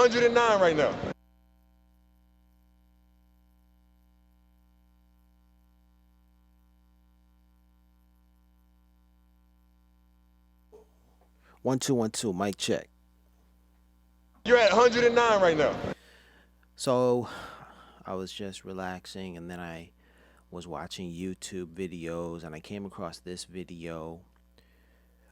109 right now. One two one two. Mic check. You're at 109 right now. So I was just relaxing, and then I was watching YouTube videos, and I came across this video.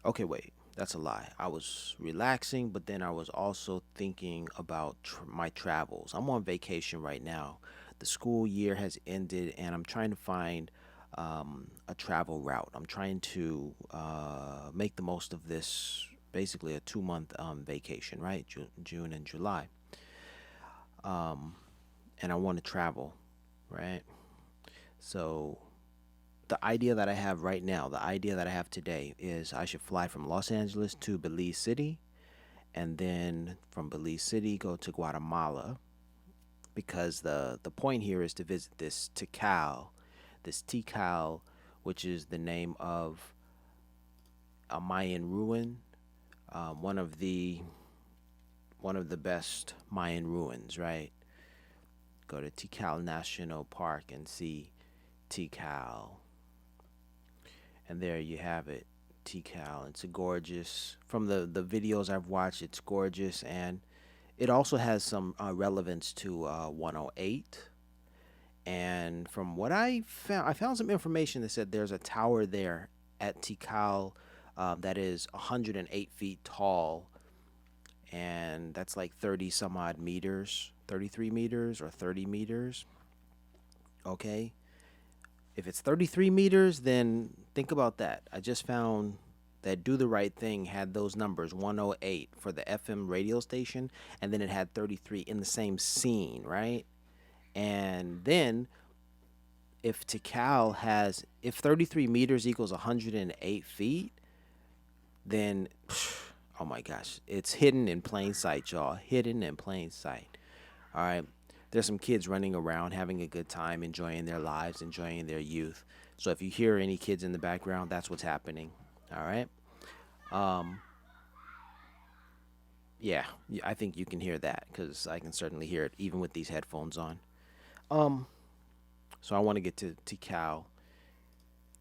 Okay, wait, that's a lie. I was relaxing, but then I was also thinking about my travels. I'm on vacation right now. The school year has ended, and I'm trying to find a travel route. I'm trying to make the most of this, basically a 2 month vacation, right? June and July. Um, and I want to travel, right? So the idea that I have right now, the idea that I have today is I should fly from Los Angeles to Belize City, and then from Belize City go to Guatemala, because the point here is to visit this Tikal, which is the name of a Mayan ruin, um, one of the one of the best Mayan ruins, right? Go to Tikal National Park and see Tikal. And there you have it, Tikal. It's a gorgeous, from the videos I've watched, it's gorgeous. And it also has some relevance to 108. And from what I found some information that said there's a tower there at Tikal that is 108 feet tall. And that's like 30 some odd meters, 33 meters or 30 meters. Okay. If it's 33 meters, then think about that. I just found that Do the Right Thing had those numbers, 108 for the FM radio station, and then it had 33 in the same scene, right? And then if 33 meters equals 108 feet, then, oh my gosh, it's hidden in plain sight, y'all. Hidden in plain sight. All right. There's some kids running around having a good time, enjoying their lives, enjoying their youth. So if you hear any kids in the background, that's what's happening. All right. Um, yeah, I think you can hear that because I can certainly hear it even with these headphones on. Um, so I want to get to Tikal,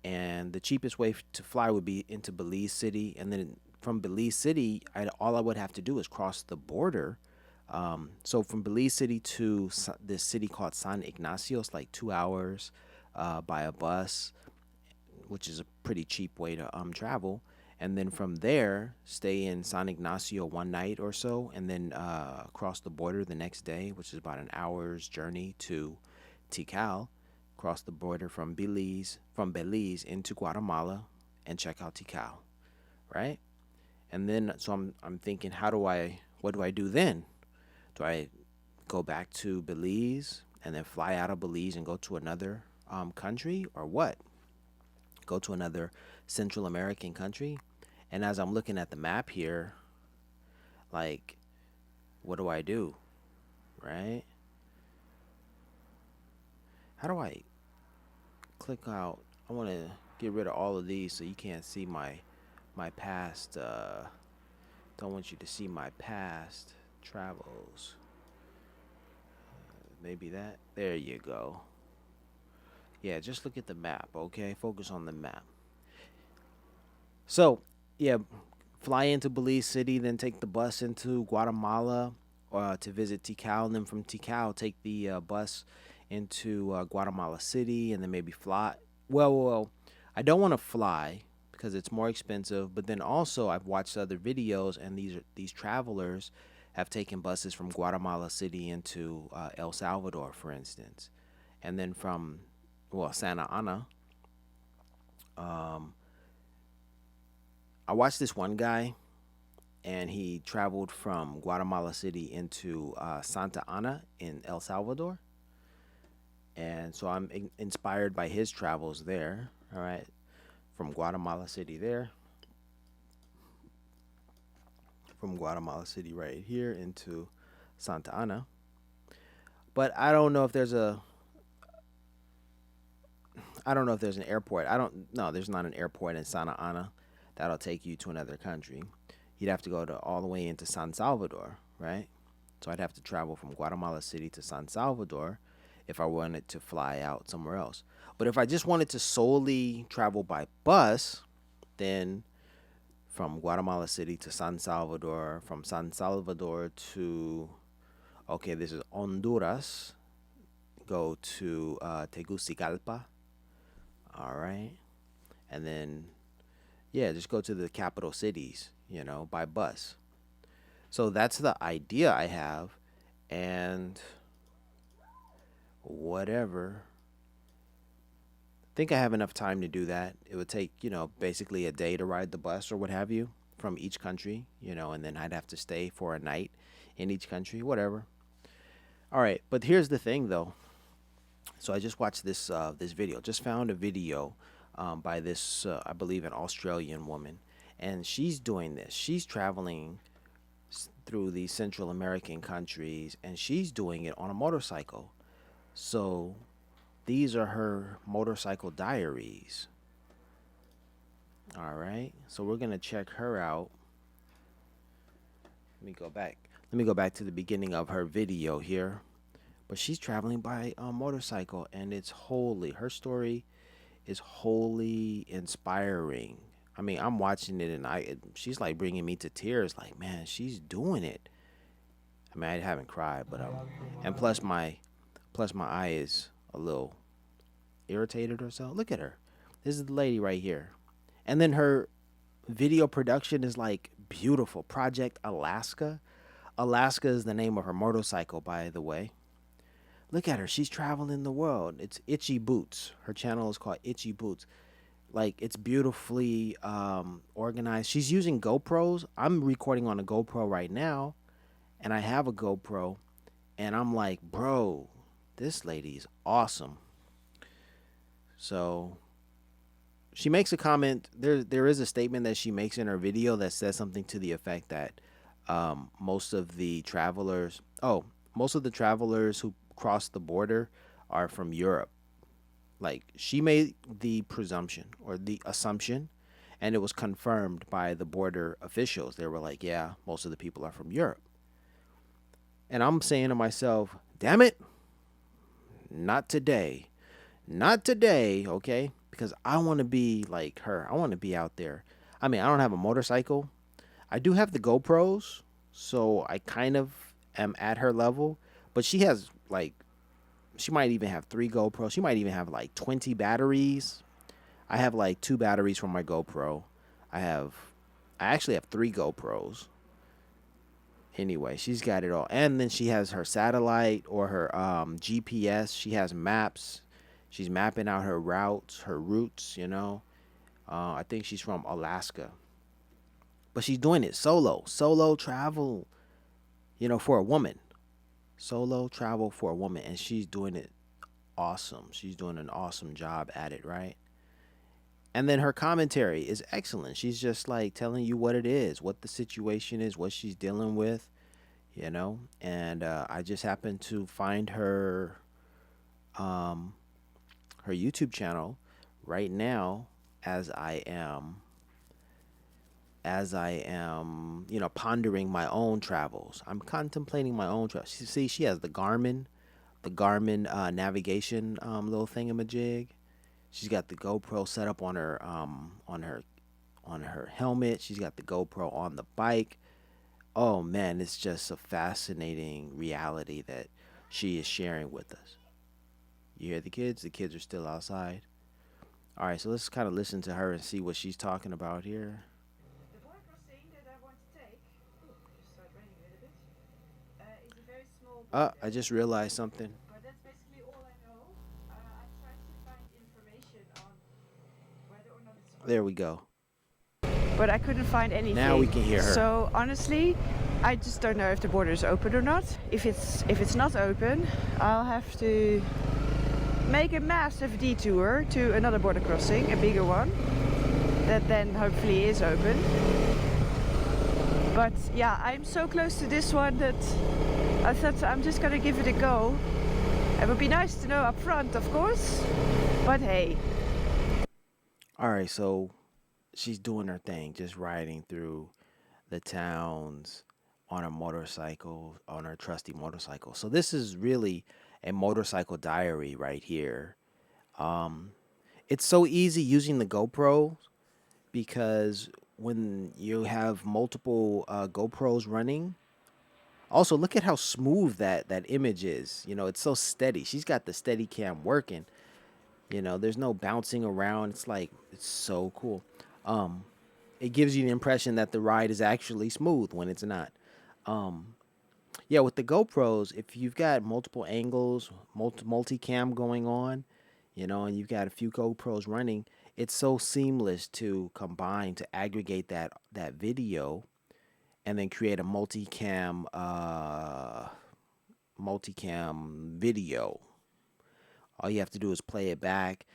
and the cheapest way to fly would be into Belize City, and then from Belize City, all I would have to do is cross the border. So from Belize City to this city called San Ignacio, it's like 2 hours by a bus, which is a pretty cheap way to travel. And then from there, stay in San Ignacio one night or so, and then cross the border the next day, which is about an hour's journey to Tikal. Cross the border from Belize into Guatemala, and check out Tikal, right? And then so I'm thinking, what do I do then? Do I go back to Belize and then fly out of Belize and go to another country, or what? Go to another Central American country? And as I'm looking at the map here, like, what do I do? Right? How do I click out? I want to get rid of all of these so you can't see my past. Don't want you to see my past travels. Maybe that. There you go. Yeah, just look at the map, okay? Focus on the map. So, yeah, fly into Belize City, then take the bus into Guatemala to visit Tikal, and then from Tikal, take the bus into Guatemala City, and then maybe fly. Well, I don't want to fly because it's more expensive. But then also, I've watched other videos, and these travelers have taken buses from Guatemala City into El Salvador, for instance, and then from Santa Ana. Um, I watched this one guy, and he traveled from Guatemala City into Santa Ana in El Salvador. And so I'm inspired by his travels there. All right. From Guatemala City there. From Guatemala City right here into Santa Ana. But I don't know if there's an airport. I don't no, there's not an airport in Santa Ana that'll take you to another country. You'd have to go all the way into San Salvador, right? So I'd have to travel from Guatemala City to San Salvador if I wanted to fly out somewhere else. But if I just wanted to solely travel by bus, then from Guatemala City to San Salvador, from San Salvador to, okay, this is Honduras, go to Tegucigalpa, all right? And then, yeah, just go to the capital cities, by bus. So that's the idea I have, and whatever. I think I have enough time to do that. It would take, basically a day to ride the bus or what have you from each country, and then I'd have to stay for a night in each country, whatever. All right, but here's the thing though. So I just watched this video. Just found a video by this I believe an Australian woman, and she's doing this. She's traveling through these Central American countries, and she's doing it on a motorcycle. So these are her motorcycle diaries. All right, so we're gonna check her out. Let me go back. Let me go back to the beginning of her video here. But she's traveling by a motorcycle, and it's wholly, her story is wholly inspiring. I mean, I'm watching it, and she's like bringing me to tears. Like, man, she's doing it. I mean, I haven't cried, but and plus my eye is a little irritated or so. Look at her. This is the lady right here, and then her video production is like beautiful. Project Alaska. Alaska is the name of her motorcycle, by the way. Look at her. She's traveling the world. It's Itchy Boots. Her channel is called Itchy Boots. Like, it's beautifully organized. She's using GoPros. I'm recording on a GoPro right now, and I have a GoPro, and I'm like, bro, this lady's awesome. So she makes a comment. There is a statement that she makes in her video that says something to the effect that most of the travelers who cross the border are from Europe. Like, she made the presumption or the assumption, and it was confirmed by the border officials. They were like, yeah, most of the people are from Europe. And I'm saying to myself, damn it, not today. Not today, okay? Because I want to be like her. I want to be out there. I mean, I don't have a motorcycle. I do have the GoPros, so I kind of am at her level. But she has, like, she might even have 3 GoPros. She might even have, like, 20 batteries. I have, like, 2 batteries from my GoPro. I actually have 3 GoPros. Anyway, she's got it all. And then she has her satellite or her GPS. She has maps. She's mapping out her routes, I think she's from Alaska. But she's doing it solo travel, for a woman. Solo travel for a woman, and she's doing it awesome. She's doing an awesome job at it, right? And then her commentary is excellent. She's just like telling you what it is, what the situation is, what she's dealing with, And I just happened to find her YouTube channel right now as I am pondering my own travels. I'm contemplating my own travels. See, she has the Garmin navigation little thingamajig. She's got the GoPro set up on her helmet. She's got the GoPro on the bike. Oh man, it's just a fascinating reality that she is sharing with us. You hear the kids? The kids are still outside. All right, so let's kind of listen to her and see what she's talking about here. The border crossing that I want to take, just started raining a little bit, is a very small border. I just realized something. But that's basically all I know. I tried to find information on whether or not it's open. There we go. But I couldn't find anything. Now we can hear her. So honestly, I just don't know if the border is open or not. If it's not open, I'll have to make a massive detour to another border crossing, a bigger one, that then hopefully is open. But yeah, I'm so close to this one that I thought I'm just gonna give it a go. It would be nice to know up front, of course, but hey. All right, so she's doing her thing, just riding through the towns on a motorcycle, on her trusty motorcycle. So this is really a motorcycle diary right here. It's so easy using the GoPro because when you have multiple GoPros running, also look at how smooth that image is. You know, it's so steady. She's got the steady cam working. You know, there's no bouncing around. It's like, it's so cool. It gives you the impression that the ride is actually smooth when it's not. Yeah, with the GoPros, if you've got multiple angles, multicam going on, you know, and you've got a few GoPros running, it's so seamless to combine to aggregate that video and then create a multicam video. All you have to do is play it back.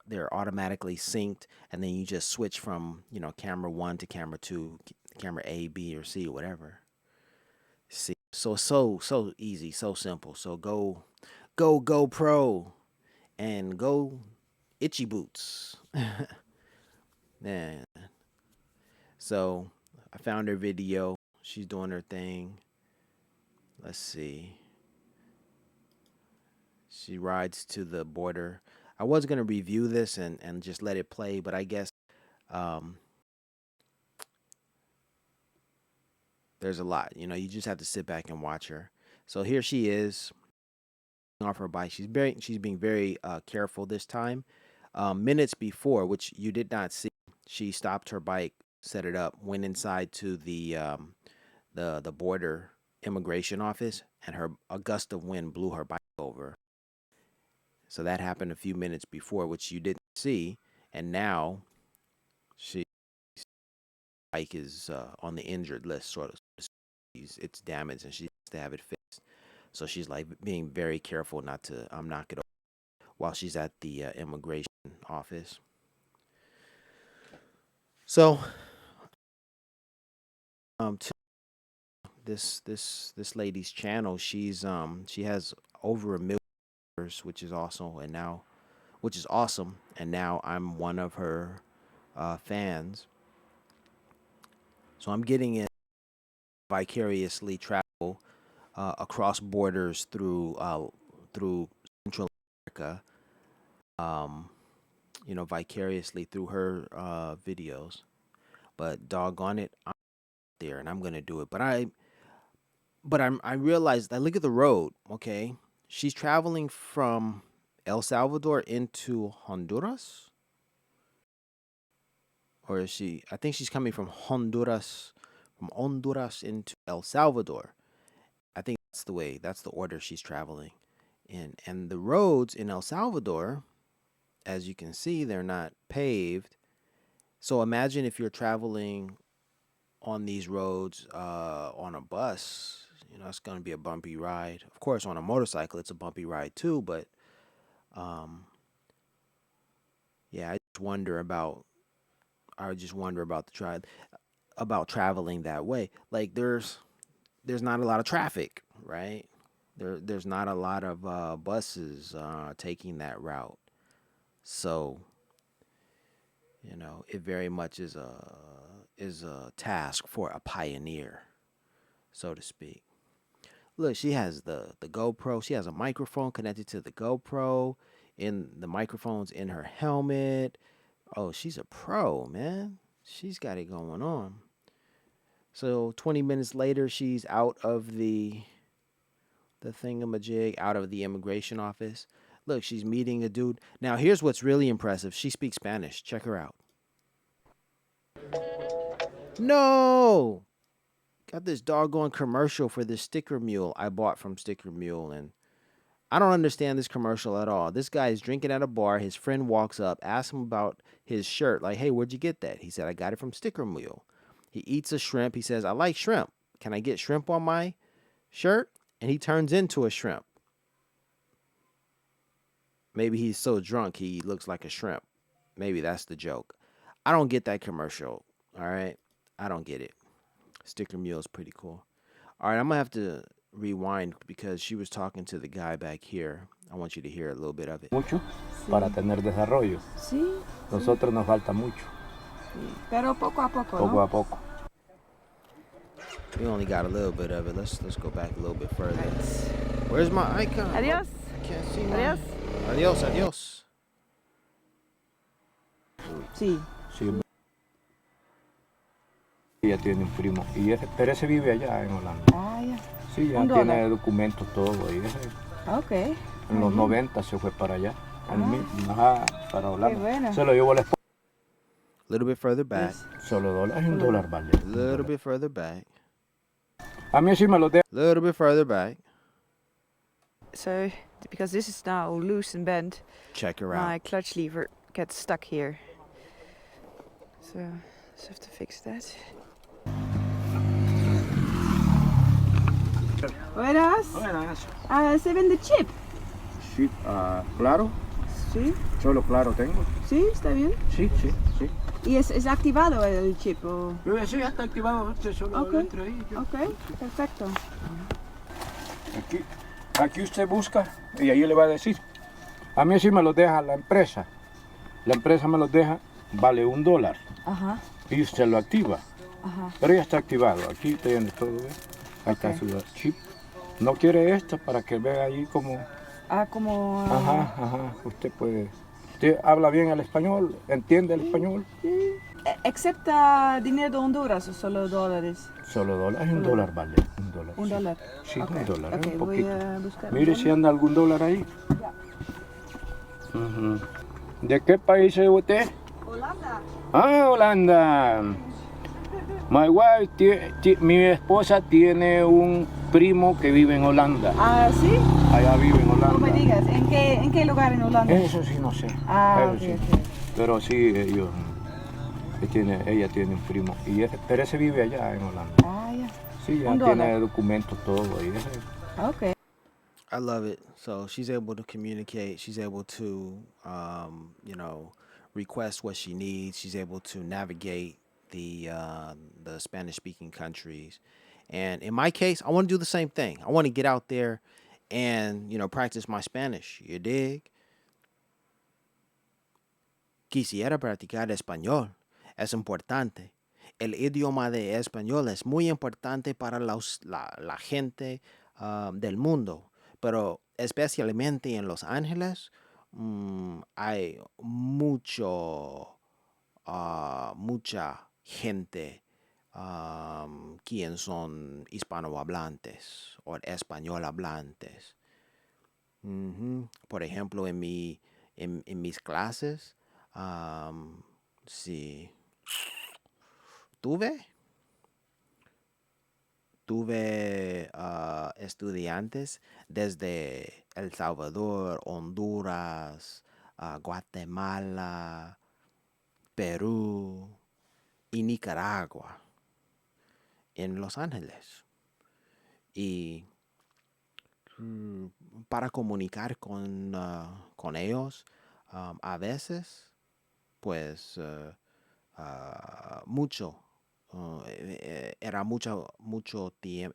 They're automatically synced, and then you just switch from, you know, camera 1 to camera 2, camera A, B, or C, whatever. See, so easy, so simple. So go GoPro and go Itchy Boots. Man. So I found her video. She's doing her thing. Let's see. She rides to the border. I was going to review this and just let it play, but I guess there's a lot. You know, you just have to sit back and watch her. So here she is off her bike. She's being very careful this time. Minutes before, which you did not see, she stopped her bike, set it up, went inside to the border immigration office, and a gust of wind blew her bike over. So that happened a few minutes before, which you didn't see, and now she's bike is on the injured list, sort of. It's damaged, and she has to have it fixed. So she's like being very careful not to knock it over while she's at the immigration office. So to this lady's channel, she has over 1 million viewers, which is awesome, and now I'm one of her fans. So I'm getting in vicariously travel across borders through Central America, you know, vicariously through her videos. But doggone it, I'm there and I'm gonna do it. But I realized, I look at the road. Okay, she's traveling from El Salvador into Honduras, or is she? I think she's coming from Honduras into El Salvador. I think that's the order she's traveling in. And the roads in El Salvador, as you can see, they're not paved. So imagine if you're traveling on these roads on a bus, you know, it's going to be a bumpy ride. Of course, on a motorcycle, it's a bumpy ride too, but yeah, I just wonder about about traveling that way. Like there's not a lot of traffic, right? There's not a lot of buses taking that route. So, you know, it very much is a task for a pioneer, so to speak. Look, she has the GoPro. She has a microphone connected to the GoPro, in the microphone's in her helmet. Oh, she's a pro, man. She's got it going on. So 20 minutes later, she's out of the thingamajig, out of the immigration office. Look, she's meeting a dude. Now, here's what's really impressive. She speaks Spanish. Check her out. No! Got this doggone commercial for this sticker mule I bought from Sticker Mule, and I don't understand this commercial at all. This guy is drinking at a bar. His friend walks up, asks him about his shirt. Like, hey, where'd you get that? He said, I got it from Sticker Mule. He eats a shrimp. He says, I like shrimp. Can I get shrimp on my shirt? And he turns into a shrimp. Maybe he's so drunk he looks like a shrimp. Maybe that's the joke. I don't get that commercial. All right? I don't get it. Sticker Mule is pretty cool. All right, I'm going to have to rewind because she was talking to the guy back here. I want you to hear a little bit of it. Mucho para tener desarrollo. Sí. Nosotros nos falta mucho. Pero poco a poco, Poco ¿no? a poco. We only got a little bit of it. Let's go back a little bit further. Right. Where's my icon? Adios. I can't see my... Adios. Adios, adios. Sí. Sí, ella tiene un primo. Pero ese vive allá en Holanda. Ah, ya. Sí, ya Un tiene dólar. documentos todo. Y ese, Ok. en los 90 se fue para allá. Ah. Para Holanda. bueno. Se lo llevó la esposa. A little bit further back. Yes. Solo dólar. Un dólar vale. A little bit further back. A mí sí me lo deja. A little bit further back. So, because this is now loose and bent, Check her my out. clutch lever gets stuck here. So, just have to fix that. Buenas. ¿Se vende chip? Sí, claro. Sí. Solo claro tengo. Sí, está bien. Sí. ¿Y es activado el chip? O... Sí, ya está activado. Solo Ok. entra ahí. Ok, perfecto. Aquí usted busca y ahí le va a decir. A mí sí me lo deja la empresa. La empresa me lo deja, vale $1. Ajá, Y usted lo activa. ajá. Pero ya está activado. Aquí tiene todo. Ahí está su chip. No quiere esto para que vea ahí como... Ah, como... Ajá. Usted puede... ¿Usted habla bien el español? ¿Entiende el español? ¿Excepta dinero de Honduras o solo dólares? Solo $1. $1 vale. $1. Un sí. dólar. Sí, Ok, $1. ok, Un voy poquito. a buscar. Mire un si dólar. anda algún dólar ahí. Ya. Ujú. ¿De qué país es usted? Holanda. Ah, Holanda. My wife, mi esposa tiene un primo que vive en Holanda. Ah, ¿sí? Allá vive en Holanda. No me digas, ¿en qué lugar en Holanda? Eso sí, no sé. Ah, Eso ok, sí. ok. Pero sí, ella tiene un primo. Pero ese vive allá en Holanda. Ah, ya. Sí, ya Un tiene dólar. documentos todo. Ok. I love it. So she's able to communicate. She's able to, request what she needs. She's able to navigate the Spanish-speaking countries. And in my case, I want to do the same thing. I want to get out there and, practice my Spanish. You dig? Quisiera practicar español. Es importante. El idioma de español es muy importante para la gente del mundo. Pero especialmente en Los Ángeles, hay mucha gente quien son hispanohablantes o español hablantes. Por ejemplo, en mis clases, sí, tuve estudiantes desde El Salvador, Honduras, Guatemala, Perú y Nicaragua en Los Ángeles. Y para comunicar con ellos, a veces, pues,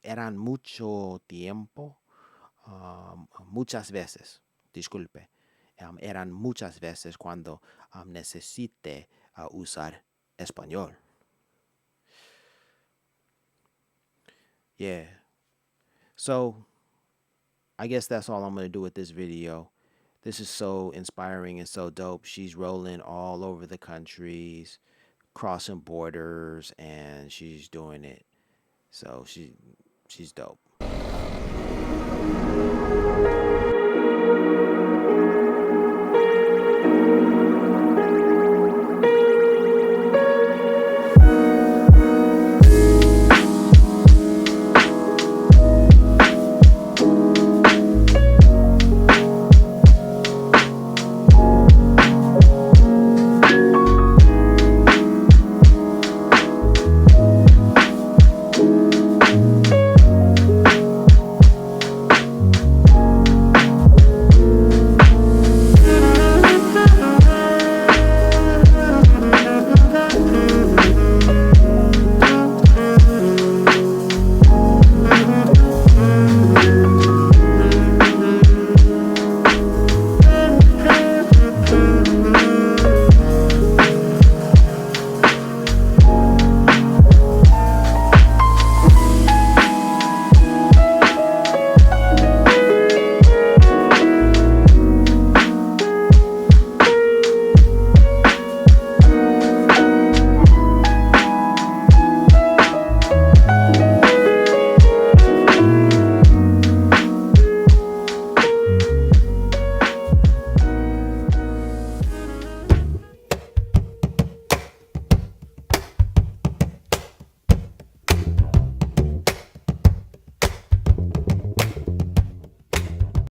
eran mucho tiempo, muchas veces, disculpe, eran muchas veces cuando necesité usar español. Yeah. So, I guess that's all I'm going to do with this video. This is so inspiring and so dope. She's rolling all over the countries, crossing borders, and she's doing it. So she's dope.